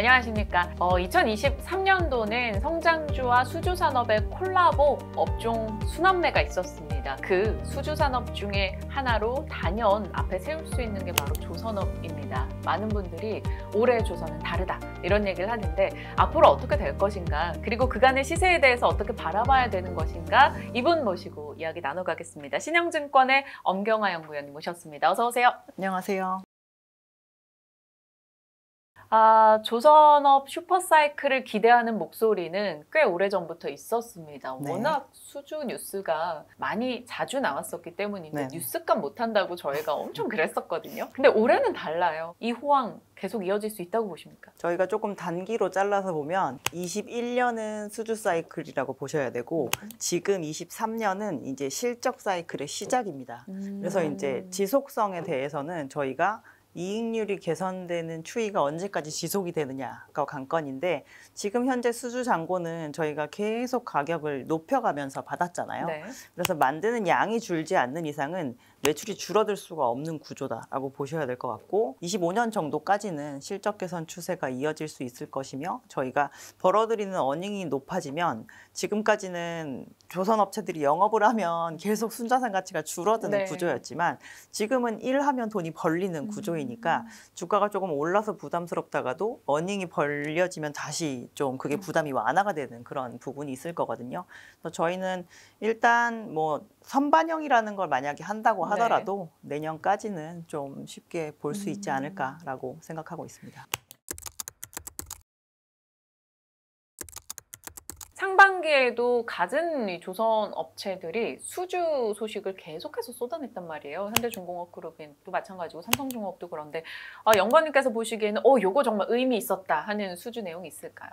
안녕하십니까. 2023년도는 성장주와 수주산업의 콜라보 업종 순환매가 있었습니다. 그 수주산업 중에 하나로 단연 앞에 세울 수 있는 게 바로 조선업입니다. 많은 분들이 올해 조선은 다르다 이런 얘기를 하는데 앞으로 어떻게 될 것인가, 그리고 그간의 시세에 대해서 어떻게 바라봐야 되는 것인가, 이분 모시고 이야기 나눠가겠습니다. 신영증권의 엄경화 연구위원님 모셨습니다. 어서 오세요. 안녕하세요. 조선업 슈퍼사이클을 기대하는 목소리는 꽤 오래전부터 있었습니다. 네. 워낙 수주 뉴스가 많이 자주 나왔었기 때문인데 네. 뉴스값 못한다고 저희가 엄청 그랬었거든요. 근데 올해는 달라요. 이 호황 계속 이어질 수 있다고 보십니까? 저희가 조금 단기로 잘라서 보면 21년은 수주 사이클이라고 보셔야 되고 지금 23년은 이제 실적 사이클의 시작입니다. 그래서 이제 지속성에 대해서는 저희가 이익률이 개선되는 추이가 언제까지 지속이 되느냐가 관건인데, 지금 현재 수주 잔고는 저희가 계속 가격을 높여가면서 받았잖아요. 네. 그래서 만드는 양이 줄지 않는 이상은 매출이 줄어들 수가 없는 구조다라고 보셔야 될 것 같고, 25년 정도까지는 실적 개선 추세가 이어질 수 있을 것이며, 저희가 벌어들이는 어닝이 높아지면 지금까지는 조선업체들이 영업을 하면 계속 순자산 가치가 줄어드는 네. 구조였지만 지금은 일하면 돈이 벌리는 구조이니까 주가가 조금 올라서 부담스럽다가도 어닝이 벌려지면 다시 좀 그게 부담이 완화가 되는 그런 부분이 있을 거거든요. 그래서 저희는 일단 뭐 선반영이라는 걸 만약에 한다고 하더라도 내년까지는 좀 쉽게 볼 수 있지 않을까라고 생각하고 있습니다. 상반기에도 갖은 이 조선 업체들이 수주 소식을 계속해서 쏟아냈단 말이에요. 현대중공업그룹도 마찬가지고 삼성중공업도 그런데 연구원님께서 보시기에는 요거 정말 의미 있었다 하는 수주 내용이 있을까요?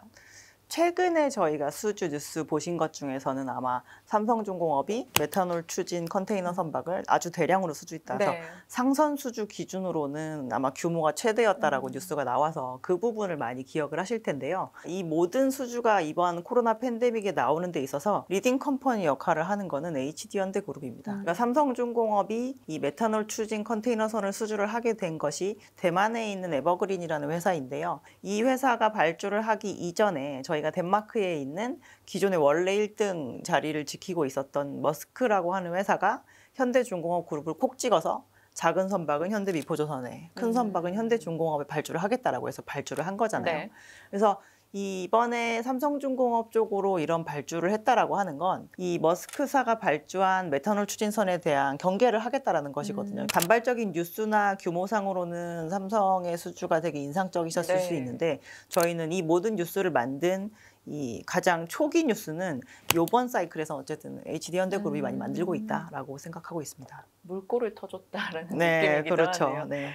최근에 저희가 수주 뉴스 보신 것 중에서는 아마 삼성중공업이 메탄올 추진 컨테이너 선박을 아주 대량으로 수주했다. 그래서 상선 수주 기준으로는 아마 규모가 최대였다라고 뉴스가 나와서 그 부분을 많이 기억을 하실 텐데요. 이 모든 수주가 이번 코로나 팬데믹에 나오는 데 있어서 리딩 컴퍼니 역할을 하는 거는 HD현대그룹입니다. 그러니까 삼성중공업이 이 메탄올 추진 컨테이너선을 수주를 하게 된 것이 대만에 있는 에버그린이라는 회사인데요. 이 회사가 발주를 하기 이전에 저희가 덴마크에 있는 기존의 원래 1등 자리를 지키고 있었던 머스크라고 하는 회사가 현대중공업 그룹을 콕 찍어서 작은 선박은 현대미포조선에, 큰 선박은 현대중공업에 발주를 하겠다라고 해서 발주를 한 거잖아요. 네. 그래서 이번에 삼성중공업 쪽으로 이런 발주를 했다라고 하는 건 이 머스크사가 발주한 메탄올 추진선에 대한 경계를 하겠다라는 것이거든요. 단발적인 뉴스나 규모상으로는 삼성의 수주가 되게 인상적이셨을 수 있는데, 저희는 이 모든 뉴스를 만든 이 가장 초기 뉴스는 이번 사이클에서 어쨌든 HD현대그룹이 많이 만들고 있다라고 생각하고 있습니다. 물꼬를 터줬다라는 네, 느낌이기도 그렇죠. 하네요. 네.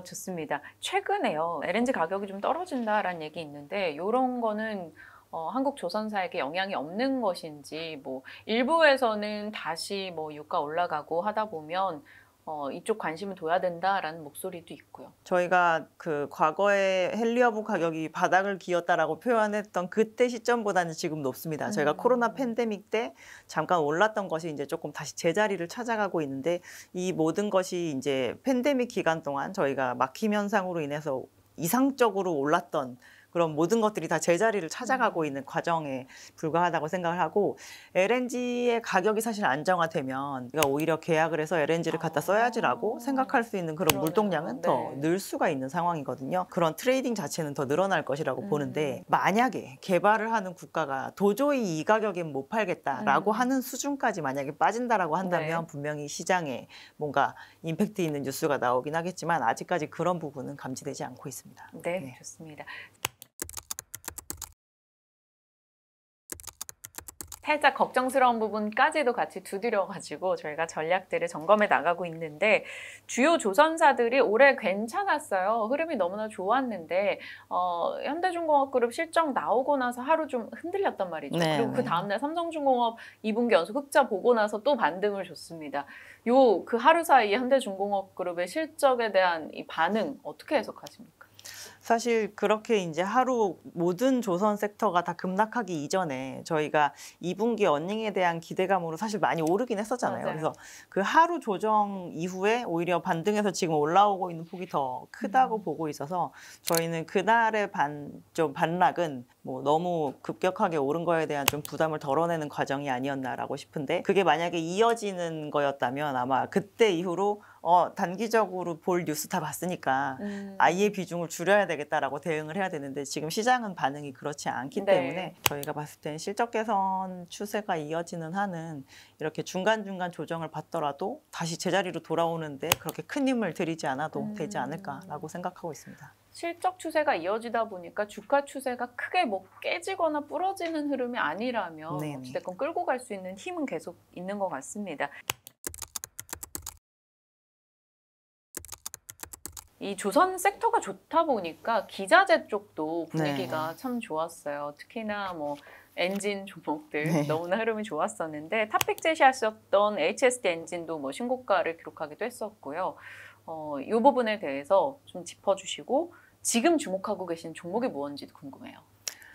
좋습니다. 최근에요, LNG 가격이 좀 떨어진다라는 얘기 있는데 이런 거는 한국 조선사에게 영향이 없는 것인지, 뭐 일부에서는 다시 뭐 유가 올라가고 하다 보면 이쪽 관심을 둬야 된다라는 목소리도 있고요. 저희가 그 과거에 헨리허브 가격이 바닥을 기었다라고 표현했던 그때 시점보다는 지금 높습니다. 저희가 코로나 팬데믹 때 잠깐 올랐던 것이 이제 조금 다시 제자리를 찾아가고 있는데, 이 모든 것이 이제 팬데믹 기간 동안 저희가 막힘 현상으로 인해서 이상적으로 올랐던 그런 모든 것들이 다 제자리를 찾아가고 있는 과정에 불과하다고 생각을 하고, LNG의 가격이 사실 안정화되면 우리가 오히려 계약을 해서 LNG를 갖다 써야지라고 생각할 수 있는 그런 물동량은 더 늘 수가 있는 상황이거든요. 그런 트레이딩 자체는 더 늘어날 것이라고 보는데, 만약에 개발을 하는 국가가 도저히 이 가격엔 못 팔겠다라고 하는 수준까지 만약에 빠진다라고 한다면 분명히 시장에 뭔가 임팩트 있는 뉴스가 나오긴 하겠지만 아직까지 그런 부분은 감지되지 않고 있습니다. 네. 좋습니다. 살짝 걱정스러운 부분까지도 같이 두드려가지고 저희가 전략들을 점검해 나가고 있는데, 주요 조선사들이 올해 괜찮았어요. 흐름이 너무나 좋았는데 현대중공업그룹 실적 나오고 나서 하루 좀 흔들렸단 말이죠. 그리고 그 다음날 삼성중공업 2분기 연속 흑자 보고 나서 또 반등을 줬습니다. 그 하루 사이에 현대중공업그룹의 실적에 대한 이 반응 어떻게 해석하십니까? 사실 그렇게 이제 하루 모든 조선 섹터가 다 급락하기 이전에 저희가 2분기 어닝에 대한 기대감으로 사실 많이 오르긴 했었잖아요. 맞아요. 그래서 그 하루 조정 이후에 오히려 반등해서 지금 올라오고 있는 폭이 더 크다고 보고 있어서 저희는 그날의 좀 반락은 뭐 너무 급격하게 오른 거에 대한 좀 부담을 덜어내는 과정이 아니었나라고 싶은데, 그게 만약에 이어지는 거였다면 아마 그때 이후로 단기적으로 볼 뉴스 다 봤으니까 아예 비중을 줄여야 되겠다라고 대응을 해야 되는데, 지금 시장은 반응이 그렇지 않기 네. 때문에 저희가 봤을 땐 실적 개선 추세가 이어지는 한은 이렇게 중간중간 조정을 받더라도 다시 제자리로 돌아오는데 그렇게 큰 힘을 들이지 않아도 되지 않을까라고 생각하고 있습니다. 실적 추세가 이어지다 보니까 주가 추세가 크게 뭐 깨지거나 부러지는 흐름이 아니라면 네네. 어찌됐건 끌고 갈 수 있는 힘은 계속 있는 것 같습니다. 이 조선 섹터가 좋다 보니까 기자재 쪽도 분위기가 참 좋았어요. 특히나 뭐 엔진 종목들 너무나 흐름이 좋았었는데, 탑픽 제시하셨던 HSD 엔진도 뭐 신고가를 기록하기도 했었고요. 이 부분에 대해서 좀 짚어주시고 지금 주목하고 계신 종목이 뭔지도 궁금해요.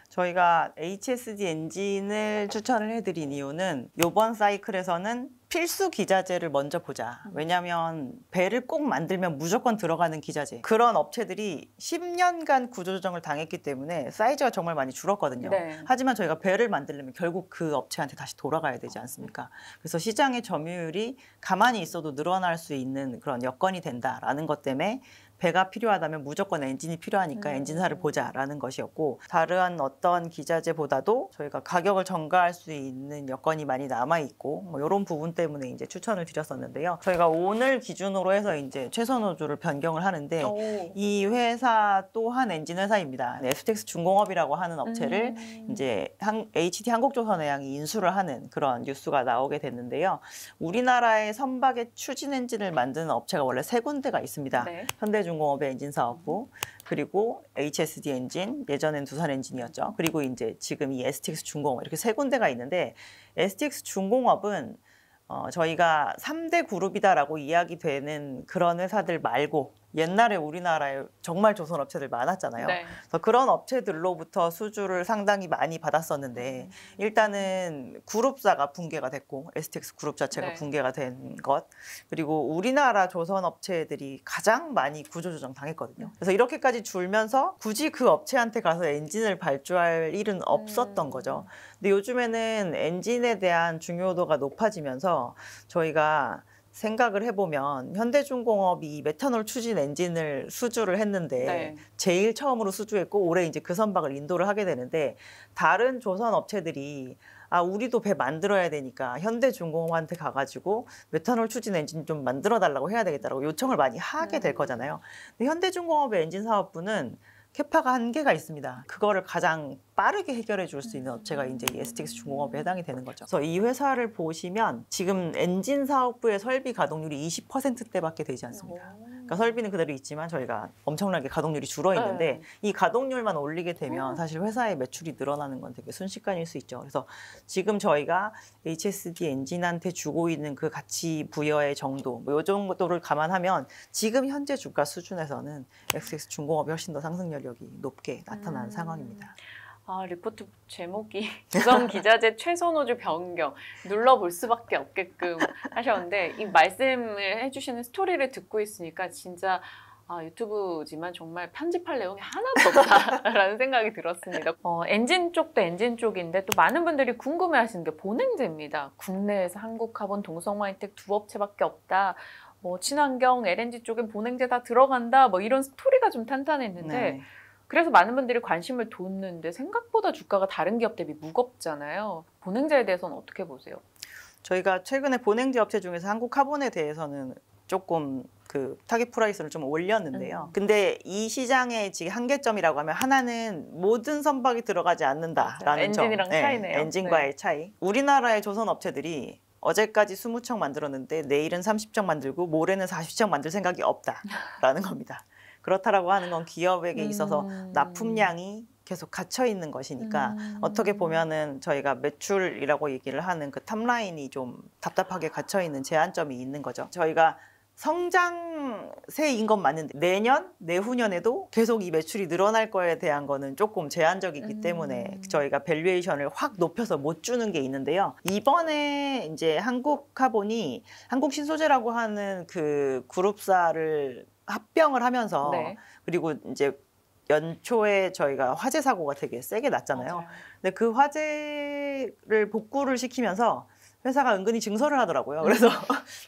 저희가 HSD 엔진을 추천을 해드린 이유는 이번 사이클에서는 필수 기자재를 먼저 보자. 왜냐하면 배를 꼭 만들면 무조건 들어가는 기자재. 그런 업체들이 10년간 구조조정을 당했기 때문에 사이즈가 정말 많이 줄었거든요. 네. 하지만 저희가 배를 만들려면 결국 그 업체한테 다시 돌아가야 되지 않습니까? 그래서 시장의 점유율이 가만히 있어도 늘어날 수 있는 그런 여건이 된다라는 것 때문에 배가 필요하다면 무조건 엔진이 필요하니까 엔진사를 보자라는 것이었고, 다른 어떤 기자재보다도 저희가 가격을 전가할 수 있는 여건이 많이 남아있고, 뭐 이런 부분 때문에 이제 추천을 드렸었는데요. 저희가 오늘 기준으로 해서 이제 최선호주를 변경을 하는데, 이 회사 또한 엔진 회사입니다. STX 중공업이라고 하는 업체를 이제 HD 한국조선해양이 인수를 하는 그런 뉴스가 나오게 됐는데요. 우리나라의 선박의 추진 엔진을 만드는 업체가 원래 3군데가 있습니다. 네. 현대중공업의 엔진 사업부, 그리고 HSD 엔진, 예전엔 두산 엔진이었죠. 그리고 이제 지금 이 STX 중공업, 이렇게 3군데가 있는데, STX 중공업은 저희가 3대 그룹이다라고 이야기되는 그런 회사들 말고, 옛날에 우리나라에 정말 조선 업체들 많았잖아요. 네. 그래서 그런 업체들로부터 수주를 상당히 많이 받았었는데, 일단은 그룹사가 붕괴가 됐고, STX 그룹 자체가 네. 붕괴가 된 것, 그리고 우리나라 조선 업체들이 가장 많이 구조조정 당했거든요. 그래서 이렇게까지 줄면서 굳이 그 업체한테 가서 엔진을 발주할 일은 없었던 거죠. 근데 요즘에는 엔진에 대한 중요도가 높아지면서 저희가 생각을 해보면 현대중공업이 메탄올 추진 엔진을 수주를 했는데 네. 제일 처음으로 수주했고 올해 이제 그 선박을 인도를 하게 되는데, 다른 조선 업체들이 우리도 배 만들어야 되니까 현대중공업한테 가가지고 메탄올 추진 엔진 좀 만들어 달라고 해야 되겠다라고 요청을 많이 하게 될 거잖아요. 근데 현대중공업의 엔진 사업부는 캐파가 한계가 있습니다. 그거를 가장 빠르게 해결해 줄 수 있는 업체가 이제 이 STX 중공업에 해당이 되는 거죠. 그래서 이 회사를 보시면 지금 엔진 사업부의 설비 가동률이 20%대밖에 되지 않습니다. 그러니까 설비는 그대로 있지만 저희가 엄청나게 가동률이 줄어 있는데, 이 가동률만 올리게 되면 사실 회사의 매출이 늘어나는 건 되게 순식간일 수 있죠. 그래서 지금 저희가 HSD 엔진한테 주고 있는 그 가치 부여의 정도, 뭐 이 정도를 감안하면 지금 현재 주가 수준에서는 STX 중공업이 훨씬 더 상승력이 높게 나타난 상황입니다. 리포트 제목이 조선 기자재 최선호주 변경, 눌러볼 수밖에 없게끔 하셨는데, 이 말씀을 해주시는 스토리를 듣고 있으니까 진짜 유튜브지만 정말 편집할 내용이 하나도 없다라는 생각이 들었습니다. 엔진 쪽도 엔진 쪽인데 또 많은 분들이 궁금해하시는 게 본행제입니다. 국내에서 한국화본, 동성화이텍 두 업체밖에 없다. 뭐 친환경 LNG 쪽엔 본행제 다 들어간다. 뭐 이런 스토리가 좀 탄탄했는데, 네. 그래서 많은 분들이 관심을 뒀는데 생각보다 주가가 다른 기업 대비 무겁잖아요. 본행제에 대해서는 어떻게 보세요? 저희가 최근에 본행제 업체 중에서 한국카본에 대해서는 조금 그 타깃 프라이스를 좀 올렸는데요. 근데 이 시장의 지금 한계점이라고 하면 하나는 모든 선박이 들어가지 않는다라는 점. 엔진이랑 차이네요. 엔진과의 차이. 우리나라의 조선 업체들이 어제까지 20척 만들었는데 내일은 30척 만들고 모레는 40척 만들 생각이 없다라는 겁니다. 그렇다라고 하는 건 기업에게 있어서 납품량이 계속 갇혀 있는 것이니까 어떻게 보면은 저희가 매출이라고 얘기를 하는 그 탑라인이 좀 답답하게 갇혀 있는 제한점이 있는 거죠. 저희가 성장세인 건 맞는데 내년, 내후년에도 계속 이 매출이 늘어날 거에 대한 거는 조금 제한적이기 때문에 저희가 밸류에이션을 확 높여서 못 주는 게 있는데요. 이번에 이제 한국카본이 한국신소재라고 하는 그 그룹사를 합병을 하면서 네. 그리고 이제 연초에 저희가 화재 사고가 되게 세게 났잖아요. 맞아요. 근데 그 화재를 복구를 시키면서 회사가 은근히 증설을 하더라고요. 그래서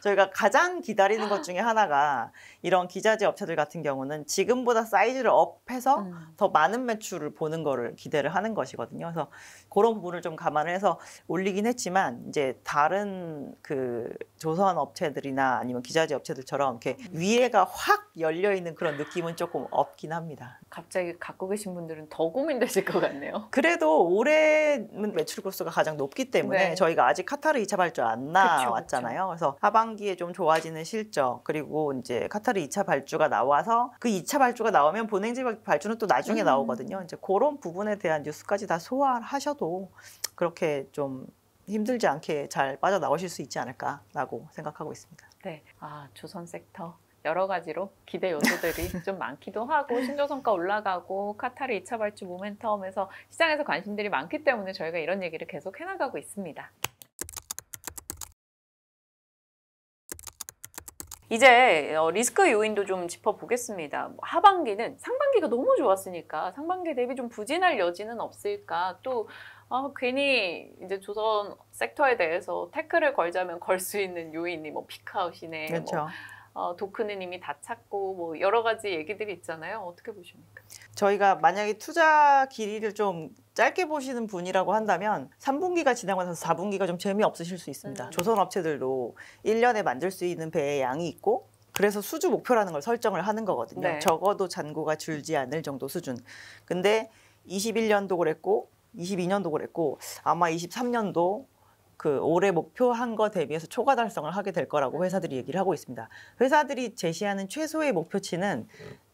저희가 가장 기다리는 것 중에 하나가 이런 기자재 업체들 같은 경우는 지금보다 사이즈를 업해서 더 많은 매출을 보는 거를 기대를 하는 것이거든요. 그래서 그런 부분을 좀 감안을 해서 올리긴 했지만 이제 다른 그 조선 업체들이나 아니면 기자재 업체들처럼 이렇게 위에가 확 열려 있는 그런 느낌은 조금 없긴 합니다. 갑자기 갖고 계신 분들은 더 고민되실 것 같네요. 그래도 올해는 매출 고수가 가장 높기 때문에 네. 저희가 아직 카타르 2차 발주 안 나왔잖아요. 그래서 하반기에 좀 좋아지는 실적 그리고 이제 카타르 2차 발주가 나와서 그 2차 발주가 나오면 본행지 발주는 또 나중에 나오거든요. 이제 그런 부분에 대한 뉴스까지 다 소화하셔도 그렇게 좀 힘들지 않게 잘 빠져나오실 수 있지 않을까라고 생각하고 있습니다. 네, 조선 섹터 여러 가지로 기대 요소들이 좀 많기도 하고 신조성과 올라가고 카타르 2차 발주 모멘텀에서 시장에서 관심들이 많기 때문에 저희가 이런 얘기를 계속 해나가고 있습니다. 이제 리스크 요인도 좀 짚어보겠습니다. 하반기는 상반기가 너무 좋았으니까 상반기 대비 좀 부진할 여지는 없을까? 또 괜히 이제 조선 섹터에 대해서 태클을 걸자면 걸 수 있는 요인이 뭐 피크아웃이네, 그렇죠. 도크는 이미 다 찾고 뭐 여러 가지 얘기들이 있잖아요. 어떻게 보십니까? 저희가 만약에 투자 길이를 좀 짧게 보시는 분이라고 한다면 3분기가 지나고 나서 4분기가 좀 재미없으실 수 있습니다. 조선 업체들도 1년에 만들 수 있는 배의 양이 있고 그래서 수주 목표라는 걸 설정을 하는 거거든요. 네. 적어도 잔고가 줄지 않을 정도 수준. 근데 21년도 그랬고 22년도 그랬고 아마 23년도 그 올해 목표한 거 대비해서 초과 달성을 하게 될 거라고 회사들이 얘기를 하고 있습니다. 회사들이 제시하는 최소의 목표치는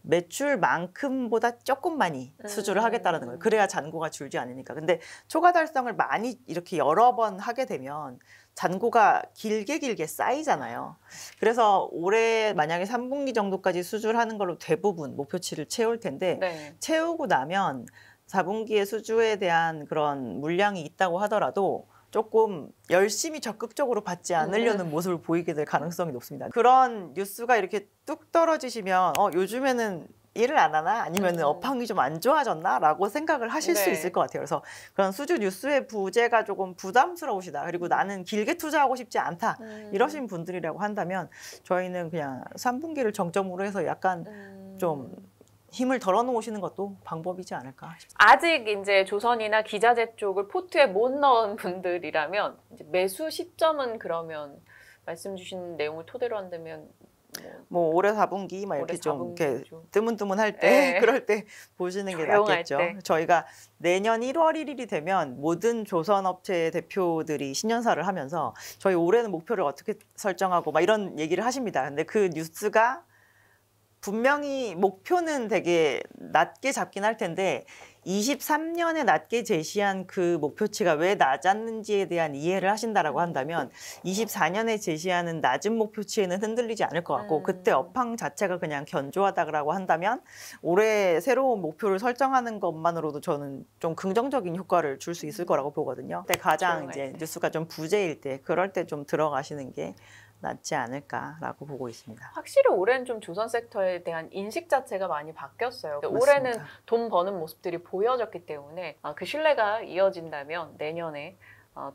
매출만큼보다 조금 많이 수주를 하겠다는 거예요. 그래야 잔고가 줄지 않으니까. 근데 초과 달성을 많이 이렇게 여러 번 하게 되면 잔고가 길게 쌓이잖아요. 그래서 올해 만약에 3분기 정도까지 수주를 하는 걸로 대부분 목표치를 채울 텐데 네. 채우고 나면 4분기에 수주에 대한 그런 물량이 있다고 하더라도 조금 열심히 적극적으로 받지 않으려는 모습을 보이게 될 가능성이 높습니다. 그런 뉴스가 이렇게 뚝 떨어지시면 요즘에는 일을 안 하나? 아니면 업황이 좀 안 좋아졌나? 라고 생각을 하실 수 네. 있을 것 같아요. 그래서 그런 수주 뉴스의 부재가 조금 부담스러우시다. 그리고 나는 길게 투자하고 싶지 않다. 이러신 분들이라고 한다면 저희는 그냥 3분기를 정점으로 해서 약간 좀 힘을 덜어 놓으시는 것도 방법이지 않을까 싶습니다. 아직 이제 조선이나 기자재 쪽을 포트에 못 넣은 분들이라면 이제 매수 시점은 그러면 말씀 주신 내용을 토대로 한다면 뭐 올해 4분기 막 이렇게 올해 좀 4분기 이렇게 좀. 뜨문뜨문할 때 네. 그럴 때 보시는 게 조용할 낫겠죠. 때. 저희가 내년 1월 1일이 되면 모든 조선업체 대표들이 신년사를 하면서 저희 올해는 목표를 어떻게 설정하고 막 이런 얘기를 하십니다. 근데 그 뉴스가 분명히 목표는 되게 낮게 잡긴 할 텐데 23년에 낮게 제시한 그 목표치가 왜 낮았는지에 대한 이해를 하신다라고 한다면 24년에 제시하는 낮은 목표치에는 흔들리지 않을 것 같고 그때 업황 자체가 그냥 견조하다라고 한다면 올해 새로운 목표를 설정하는 것만으로도 저는 좀 긍정적인 효과를 줄 수 있을 거라고 보거든요. 그때 가장 이제 뉴스가 좀 부재일 때 그럴 때 좀 들어가시는 게 낫지 않을까라고 보고 있습니다. 확실히 올해는 좀 조선 섹터에 대한 인식 자체가 많이 바뀌었어요. 맞습니다. 올해는 돈 버는 모습들이 보여졌기 때문에 그 신뢰가 이어진다면 내년에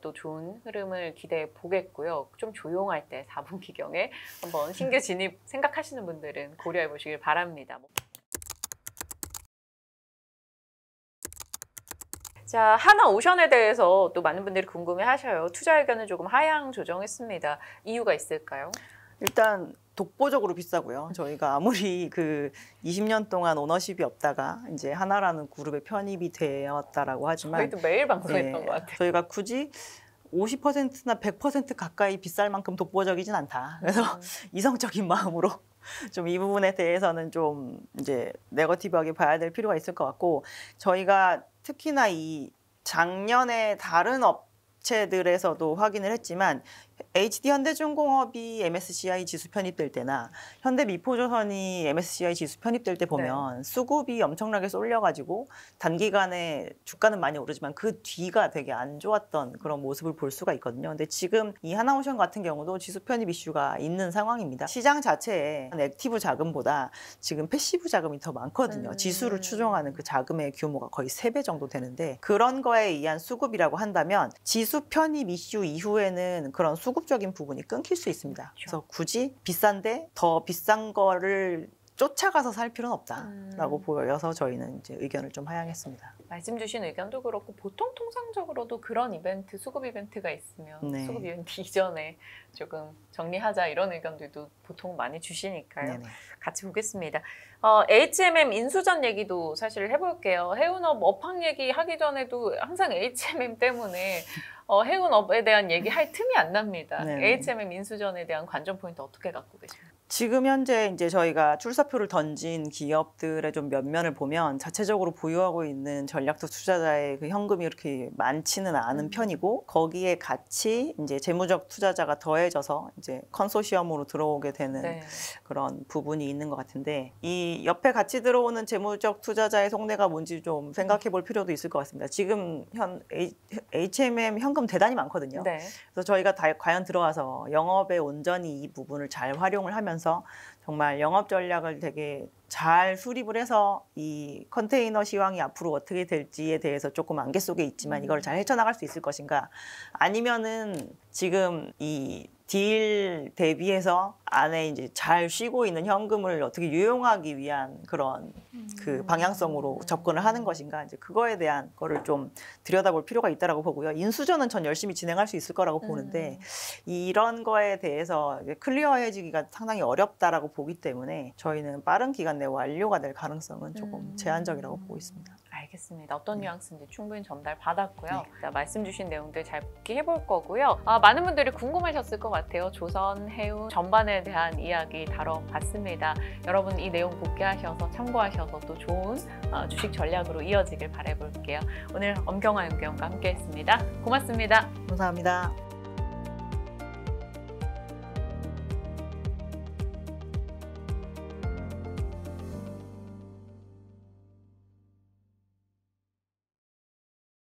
또 좋은 흐름을 기대해 보겠고요. 좀 조용할 때 4분기경에 한번 신규 진입 생각하시는 분들은 고려해 보시길 바랍니다. 자, 하나오션에 대해서 또 많은 분들이 궁금해하셔요. 투자 의견을 조금 하향 조정했습니다. 이유가 있을까요? 일단 독보적으로 비싸고요. 저희가 아무리 그 20년 동안 오너십이 없다가 이제 하나라는 그룹에 편입이 되었다라고 하지만 저희도 매일 방송했던 것 같아요. 저희가 굳이 50%나 100% 가까이 비쌀 만큼 독보적이진 않다. 그래서 이성적인 마음으로 좀 이 부분에 대해서는 좀 이제 네거티브하게 봐야 될 필요가 있을 것 같고 저희가 특히나 이 작년에 다른 업체들에서도 확인을 했지만 HD 현대중공업이 MSCI 지수 편입될 때나 현대미포조선이 MSCI 지수 편입될 때 보면 수급이 엄청나게 쏠려가지고 단기간에 주가는 많이 오르지만 그 뒤가 되게 안 좋았던 그런 모습을 볼 수가 있거든요. 근데 지금 이 하나오션 같은 경우도 지수 편입 이슈가 있는 상황입니다. 시장 자체에 액티브 자금보다 지금 패시브 자금이 더 많거든요. 지수를 추종하는 그 자금의 규모가 거의 3배 정도 되는데 그런 거에 의한 수급이라고 한다면 지수 편입 이슈 이후에는 그런 수급적인 부분이 끊길 수 있습니다. 그래서 굳이 비싼데 더 비싼 거를 쫓아가서 살 필요는 없다라고 보여서 저희는 이제 의견을 좀 하향했습니다. 말씀 주신 의견도 그렇고 보통 통상적으로도 그런 이벤트, 수급 이벤트가 있으면 수급 이벤트 이전에 조금 정리하자 이런 의견들도 보통 많이 주시니까요. 네네. 같이 보겠습니다. HMM 인수전 얘기도 사실 해볼게요. 해운업 업황 얘기 하기 전에도 항상 HMM 때문에 해운업에 대한 얘기 할 틈이 안 납니다. 네네. HMM 인수전에 대한 관전 포인트 어떻게 갖고 계십니까? 지금 현재 이제 저희가 출사표를 던진 기업들의 좀 면면을 보면 자체적으로 보유하고 있는 전략적 투자자의 그 현금이 그렇게 많지는 않은 편이고 거기에 같이 이제 재무적 투자자가 더해져서 이제 컨소시엄으로 들어오게 되는 그런 부분이 있는 것 같은데 이 옆에 같이 들어오는 재무적 투자자의 속내가 뭔지 좀 생각해 볼 필요도 있을 것 같습니다. 지금 HMM 현금 대단히 많거든요. 그래서 저희가 과연 들어와서 영업에 온전히 이 부분을 잘 활용을 하면서 정말 영업 전략을 되게 잘 수립을 해서 이 컨테이너 시황이 앞으로 어떻게 될지에 대해서 조금 안개 속에 있지만 이걸 잘 헤쳐나갈 수 있을 것인가 아니면은 지금 이 딜 대비해서 안에 이제 잘 쉬고 있는 현금을 어떻게 유용하기 위한 그런 그 방향성으로 접근을 하는 것인가 이제 그거에 대한 거를 좀 들여다볼 필요가 있다라고 보고요. 인수전은 전 열심히 진행할 수 있을 거라고 보는데 이런 거에 대해서 클리어해지기가 상당히 어렵다라고 보기 때문에 저희는 빠른 기간 내에 완료가 될 가능성은 조금 제한적이라고 보고 있습니다. 알겠습니다. 어떤 뉘앙스인지 충분히 전달 받았고요. 자, 말씀 주신 내용들 잘 복기해 볼 거고요. 많은 분들이 궁금하셨을 것 같아요. 조선, 해운 전반에 대한 이야기 다뤄봤습니다. 여러분 이 내용 복기하셔서 참고하셔서 또 좋은 주식 전략으로 이어지길 바라볼게요. 오늘 엄경화 연구원과 함께했습니다. 고맙습니다. 감사합니다.